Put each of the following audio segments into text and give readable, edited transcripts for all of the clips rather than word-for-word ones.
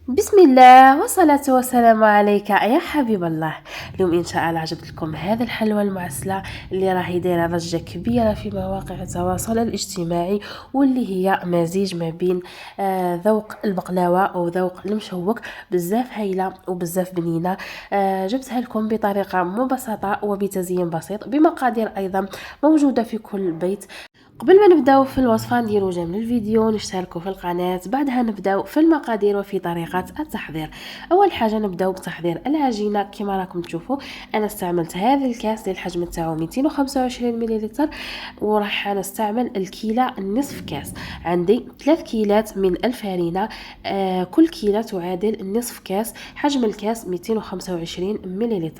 بسم الله والصلاة والسلام عليك يا حبيب الله. اليوم إن شاء الله عجبت لكم هذا الحلوى المعسلة اللي راهي دايرة ضجة كبيرة في مواقع التواصل الاجتماعي، واللي هي مزيج ما بين ذوق البقلاوة وذوق المشوك. بزاف هايلة وبزاف بنينة. جبتها لكم بطريقة مبسطة وبتزيين بسيط بمقادير أيضا موجودة في كل بيت. قبل ما نبداو في الوصفه نديرو جيم للفيديو، نشتركوا في القناه، بعدها نبداو في المقادير وفي طريقه التحضير. اول حاجه نبداو بتحضير العجينه. كما راكم تشوفوا انا استعملت هذا الكاس اللي الحجم تاعو 225 ملل، وراح نستعمل الكيله نصف كاس. عندي 3 كيلات من الفارينه، كل كيله تعادل نصف كاس. حجم الكاس 225 ملل.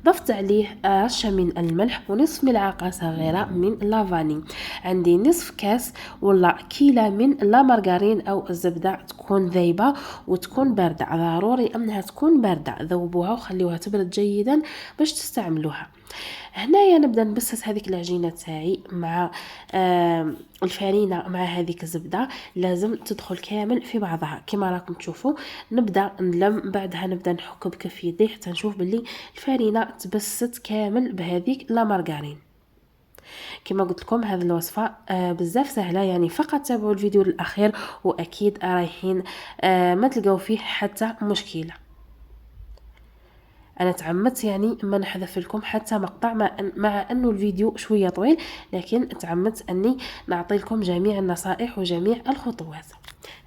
ضفت عليه رشه من الملح ونصف ملعقه صغيره من لافاني. عندي نصف كاس ولا كيلة من لا مارغرين او الزبدة تكون ذايبة وتكون باردة، ضروري انها تكون باردة. ذوبوها وخليوها تبرد جيدا باش تستعملوها. هنايا نبدا نبسط هذيك العجينه تاعي مع الفارينه مع هذيك الزبده، لازم تدخل كامل في بعضها كما راكم تشوفوا. نبدا نلم، بعدها نبدا نحك بكف يدي حتى نشوف باللي الفارينه تبسط كامل بهذيك لا مارغرين. كما قلت لكم هذه الوصفه بزاف سهله، يعني فقط تابعوا الفيديو الاخير واكيد رايحين ما تلقاو فيه حتى مشكله. انا تعمدت يعني ما نحذف لكم حتى مقطع، مع انه الفيديو شويه طويل، لكن تعمدت اني نعطي لكم جميع النصائح وجميع الخطوات.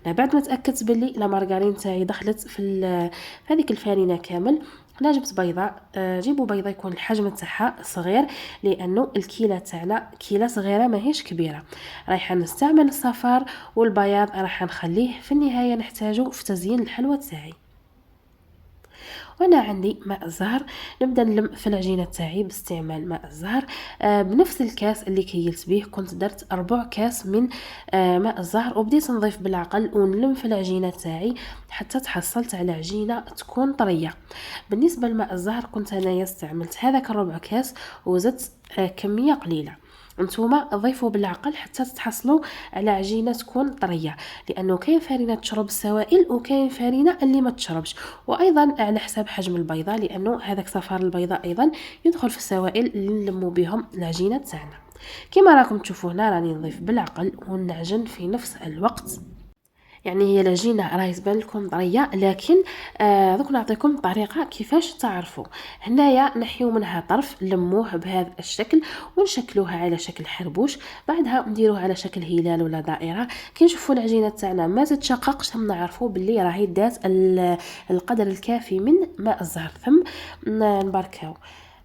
انا بعد ما تاكدت باللي لا مارغرين تاعي دخلت في هذيك الفارينه كامل، انا جبت بيضه. جيبوا بيضه يكون الحجم تاعها صغير، لانه الكيله تاعنا كيله صغيره ماهيش كبيره. رايحه نستعمل الصفار والبياض راح نخليه في النهايه نحتاجه في تزيين الحلوى تاعي. وانا عندي ماء الزهر. نبدا نلم في العجينه تاعي باستعمال ماء الزهر. بنفس الكاس اللي كيلت به كنت درت 4 كاس من ماء الزهر، وبديت نضيف بالعقل ونلم في العجينه تاعي حتى تحصلت على عجينه تكون طريه. بالنسبه لماء الزهر كنت انايا استعملت هذاك الربع كاس وزدت كميه قليله. نتوما ضيفوا بالعقل حتى تحصلوا على عجينه تكون طريه، لانه كاين فرينه تشرب السوائل وكاين فرينه اللي ما تشربش. وايضا على حساب حجم البيضه، لانه هذاك صفار البيضه ايضا يدخل في السوائل اللي نلمو بهم العجينه تاعنا. كما راكم تشوفوا هنا راني نضيف بالعقل ونعجن في نفس الوقت. يعني هي العجينه راهي تبان لكم طريه، لكن دوك نعطيكم طريقه كيفاش تعرفوا. هنايا نحيو منها طرف، لموه بهذا الشكل ونشكلوها على شكل حربوش، بعدها نديروه على شكل هلال ولا دائره. كي نشوفوا العجينه تاعنا ما تتشققش ثم نعرفوا باللي راهي دات القدر الكافي من ماء الزهر، ثم نبركاو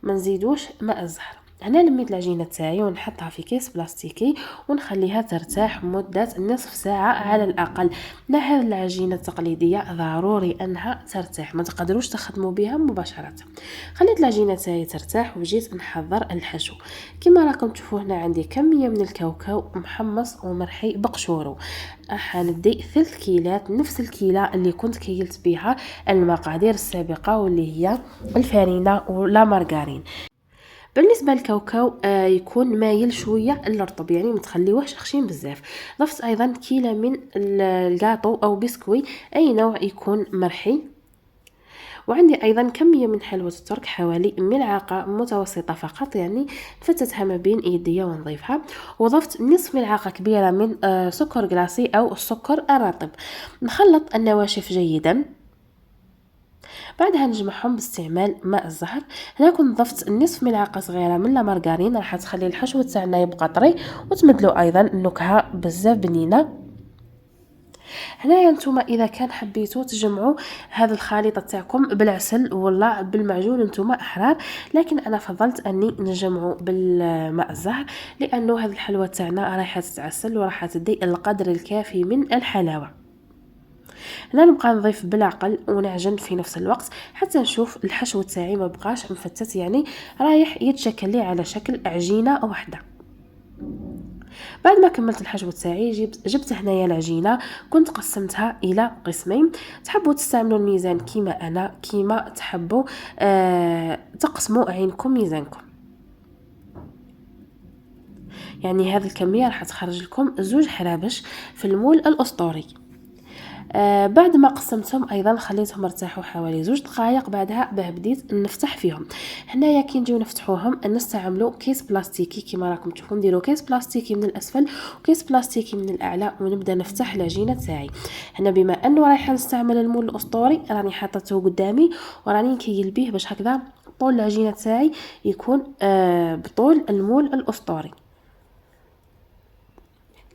ما نزيدوش ماء الزهر. هنا لميت العجينه تاعي ونحطها في كيس بلاستيكي ونخليها ترتاح مده نصف ساعه على الاقل. لا، هذه العجينه التقليديه ضروري انها ترتاح، ما تقدروش تخدموا بها مباشره. خليت العجينه تاعي ترتاح وجيت نحضر الحشو. كما راكم تشوفوا هنا عندي كميه من الكاوكاو محمص ومرحي بقشوره. حندي 3 كيلات، نفس الكيله اللي كنت كيلت بها المقادير السابقه واللي هي الفارينه ولا مارغرين. بالنسبه للكاوكاو يكون مايل شويه للرطب، يعني ما تخليوهش خشين بزاف. ضفت ايضا كيله من الكاطو او بسكوي اي نوع يكون مرحي. وعندي ايضا كميه من حلوى الترك، حوالي ملعقه متوسطه فقط، يعني نفتتها ما بين يدي ونضيفها. وضفت نصف ملعقه كبيره من سكر جلاسي او السكر الرطب. نخلط النواشف جيدا، بعدها نجمعهم باستعمال ماء الزهر. هنا كنت ضفت نصف ملعقه صغيره من لا مارغرين، راح تخلي الحشو تاعنا يبقى طري وتمدلو ايضا النكهه بزاف بنينه. هنايا نتوما اذا كان حبيتوا تجمعوا هذا الخليط تاعكم بالعسل ولا بالمعجون نتوما احرار، لكن انا فضلت اني نجمعه بالماء الزهر، لانه هذه الحلوى تاعنا راح تتعسل وراح تدي القدر الكافي من الحلاوه. هنا نبقى نضيف بالعقل ونعجن في نفس الوقت حتى نشوف الحشو تاعي ما بقاش مفتت، يعني رايح يتشكل لي على شكل عجينه واحده. بعد ما كملت الحشو تاعي جبت هنايا العجينه، كنت قسمتها الى قسمين. تحبوا تستعملوا الميزان كيما انا، كيما تحبوا تقسموا عينكم ميزانكم. يعني هذه الكميه راح تخرج لكم 2 حرابش في المول الاسطوري. بعد ما قسمتهم ايضا خليتهم يرتاحوا حوالي 2 دقائق. بعدها باه بديت نفتح فيهم. هنايا كي نجيو نفتحوهم نستعملوا كيس بلاستيكي كما راكم تشوفوا. نديروا كيس بلاستيكي من الاسفل وكيس بلاستيكي من الاعلى ونبدا نفتح العجينه تاعي. هنا بما انه رايحه نستعمل المول الاسطوري راني حاطته قدامي وراني نكيل بيه باش هكذا طول العجينه تاعي يكون بطول المول الاسطوري.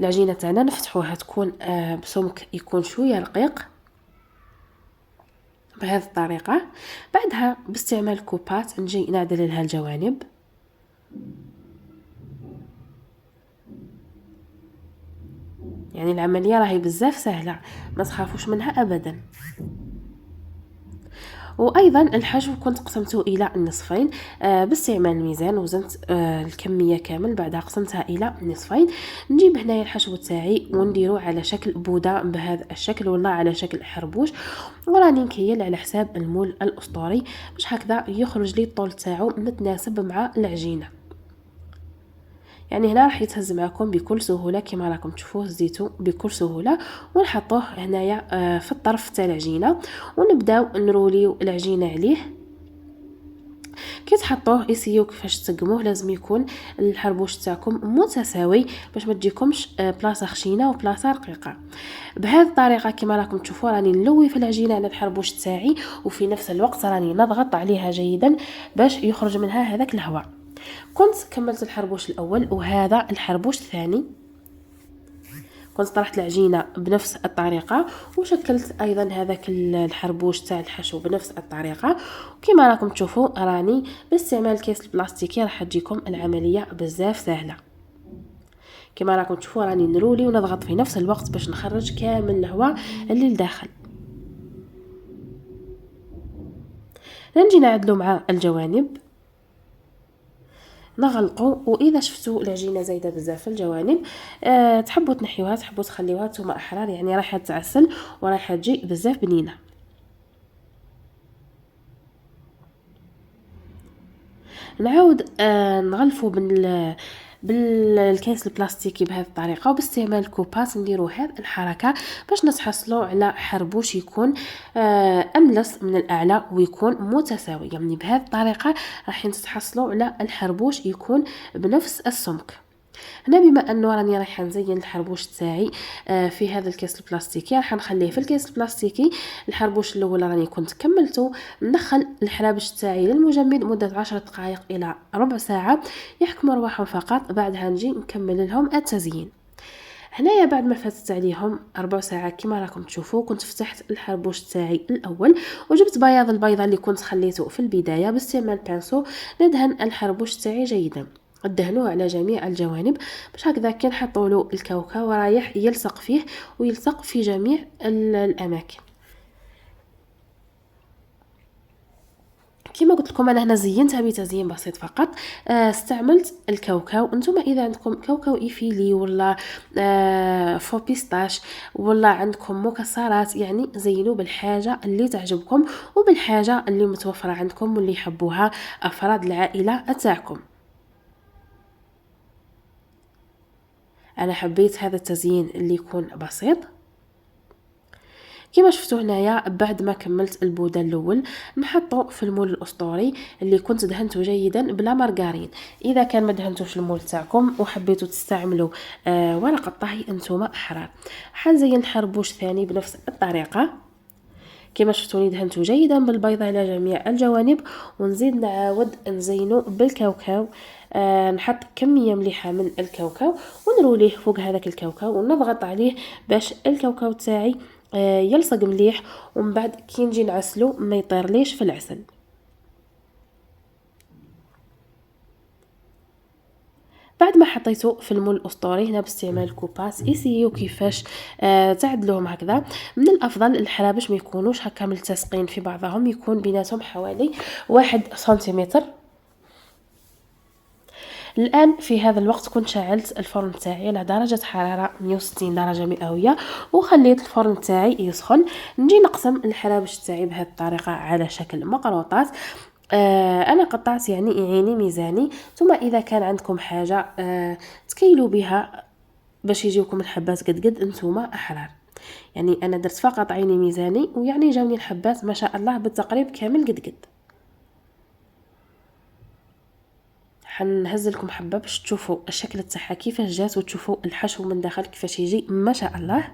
العجينه تاعنا نفتحوها تكون بسمك يكون شويه رقيق بهذه الطريقه. بعدها باستعمال كوبات نجي نعدل لها الجوانب. يعني العمليه راهي بزاف سهله، ما تخافوش منها ابدا. وايضا الحشو كنت قسمته الى النصفين باستعمال الميزان. وزنت الكميه كامل بعدها قسمتها الى نصفين. نجيب هنايا الحشو تاعي ونديرو على شكل بوده بهذا الشكل ولا على شكل حربوش، وراني نكيل على حساب المول الاسطوري باش هكذا يخرج لي الطول تاعو متناسب مع العجينه. يعني هنا راح يتهز معكم بكل سهوله كما راكم تشوفوه. زيتو بكل سهوله ونحطوه هنايا في الطرف تاع العجينه ونبداو نروليو العجينه عليه. كي تحطوه يسيو كيفاش تسقموه لازم يكون الحربوش تاعكم متساوي باش ما تجيكمش بلاصه خشينه وبلاصه رقيقه. بهذه الطريقه كما راكم تشوفوا راني نلوي في العجينه على الحربوش تاعي وفي نفس الوقت راني نضغط عليها جيدا باش يخرج منها هذاك الهواء. كنت كملت الحربوش الاول وهذا الحربوش الثاني. كنت طرحت العجينه بنفس الطريقه وشكلت ايضا هذاك الحربوش تاع الحشو بنفس الطريقه. وكما راكم تشوفوا راني باستعمال الكيس البلاستيكي راح تجيكم العمليه بزاف سهله. كما راكم تشوفوا راني نرولي ونضغط في نفس الوقت باش نخرج كامل الهواء اللي لداخل. نجي نعدلو مع الجوانب نغلقوا. واذا شفتوا العجينه زايده بزاف في الجوانب تحبوا تنحيوها تحبوا تخليوها نتوما احرار. يعني رايحه تعسل ورايحه تجي بزاف بنينه. نعاود نغلفوا بالكيس البلاستيكي بهذه الطريقه وباستعمال الكوباس نديروا هذه الحركه باش نتحصلوا على حربوش يكون املس من الاعلى ويكون متساوي. يعني بهذه الطريقه راح تتحصلوا على الحربوش يكون بنفس السمك. هنا بما انه راني رايحه نزين الحربوش تاعي في هذا الكيس البلاستيكي راح نخليه في الكيس البلاستيكي. الحربوش الاول راني كنت كملته. ندخل الحرابش تاعي للمجمد مده 10 دقائق الى ربع ساعه يحكم رواحهم فقط. بعدها نجي نكمل لهم التزيين. هنايا بعد ما فاتت عليهم 4 ساعات كما راكم تشوفوا كنت فتحت الحربوش تاعي الاول وجبت بياض البيضه اللي كنت خليته في البدايه باستعمال بانسو ندهن الحربوش تاعي جيدا. دهنوه على جميع الجوانب باش هكذا كي نحطوا له الكاوكاو رايح يلصق فيه ويلصق في جميع الاماكن. كما قلت لكم انا هنا زينتها بتزيين بسيط فقط. استعملت الكاوكاو. انتم اذا عندكم كاوكاو ايفيلي ولا فو بيستاش ولا عندكم مكسرات يعني زينوا بالحاجه اللي تعجبكم وبالحاجه اللي متوفره عندكم واللي يحبوها افراد العائله تاعكم. انا حبيت هذا التزيين اللي يكون بسيط. كما شفتوا هنايا بعد ما كملت البوده الاول نحطه في المول الاسطوري اللي كنت دهنته جيدا بلا مارغرين. اذا كان ما دهنتوش المول تاعكم وحبيتوا تستعملوا ورقه طهي انتم احرار. حنزين الحربوش ثاني بنفس الطريقه. كما شفتوني دهنته جيدا بالبيضه على جميع الجوانب ونزيد نعاود نزينه بالكاوكاو. نحط كميه مليحه من الكاوكاو ونروليه فوق هذاك الكاوكاو ونضغط عليه باش الكاوكاو تاعي يلصق مليح. ومن بعد كي نجي نعسلو ما يطيرليش في العسل. بعد ما حطيته في المول الاسطوري هنا باستعمال الكوباس يسيو كيفاش تعدلوهم هكذا. من الافضل الحرابش ما يكونوش هكا ملتصقين في بعضهم يكون بيناتهم حوالي 1 سنتيمتر. الان في هذا الوقت كنت شعلت الفرن تاعي على درجه حراره 160 درجه مئويه وخليت الفرن تاعي يسخن. نجي نقسم الحرابش تاعي بهذه الطريقه على شكل مقروطات. انا قطعت يعني عيني ميزاني. ثم اذا كان عندكم حاجه تكيلوا بها باش يجيوكم الحبات قد انتوما احرار. يعني انا درت فقط عيني ميزاني، ويعني جاوني الحبات ما شاء الله بالتقريب كامل قد. حنهز لكم حبه باش تشوفوا الشكل تاعها كيفاش جات، وتشوفوا الحشو من داخل كيفاش يجي ما شاء الله.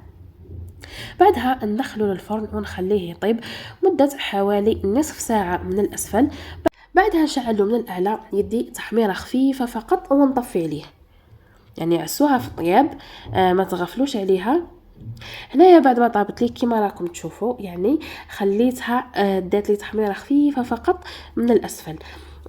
بعدها ندخلو للفرن ونخليه يطيب مده حوالي نصف ساعه من الاسفل. بعدها نشعلو من الاعلى، يدي تحميره خفيفه فقط ونطفي عليه. يعني عسوها في الطياب، ما تغفلوش عليها. هنايا بعد ما طابت لي كيما راكم تشوفوا، يعني خليتها دات لي تحميره خفيفه فقط من الاسفل.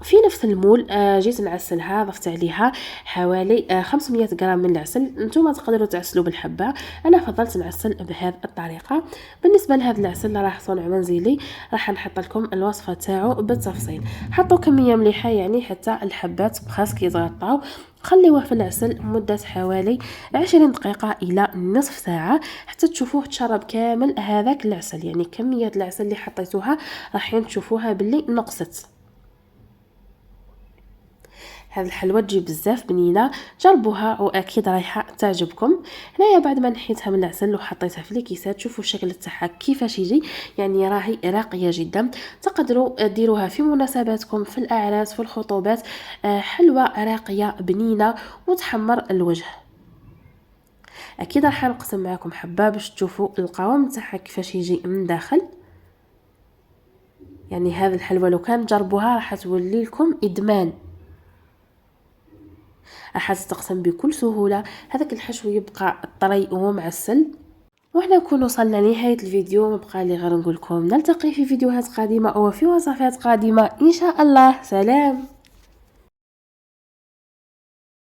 في نفس المول جيت نعسلها، ضفت عليها حوالي 500 غرام من العسل. نتوما تقدروا تعسلوا بالحبه، انا فضلت نعسل بهذه الطريقه. بالنسبه لهذا العسل راه صنع منزلي، راح نحط لكم الوصفه تاعو بالتفصيل. حطوا كميه مليحه يعني حتى الحبات بخاص كيتغطاو. خليوه في العسل مدة حوالي 20 دقيقة إلى نصف ساعة حتى تشوفوه تشرب كامل هذاك العسل. يعني كمية العسل اللي حطيتوها راح تشوفوها باللي نقصت. هذه الحلوى تجي بزاف بنينه، جربوها واكيد رايحه تعجبكم. هنايا بعد ما نحيتها من العسل وحطيتها في الكيسات، شوفوا الشكل تاعها كيفاش يجي، يعني راهي راقيه جدا. تقدروا ديروها في مناسباتكم، في الاعراس، في الخطوبات. حلوى راقيه بنينه وتحمر الوجه. اكيد راح نقسم معكم حبه باش تشوفوا القوام تاعها كيفاش يجي من داخل. يعني هذه الحلوى لو كان تجربوها راح تولي لكم ادمان، راح تستقسم بكل سهوله. هذاك الحشو يبقى طري ومعسل. وحنا نكون وصلنا لنهايه الفيديو، ما بقى لي غير نقول لكم نلتقي في فيديوهات قادمه او في وصفات قادمه ان شاء الله. سلام.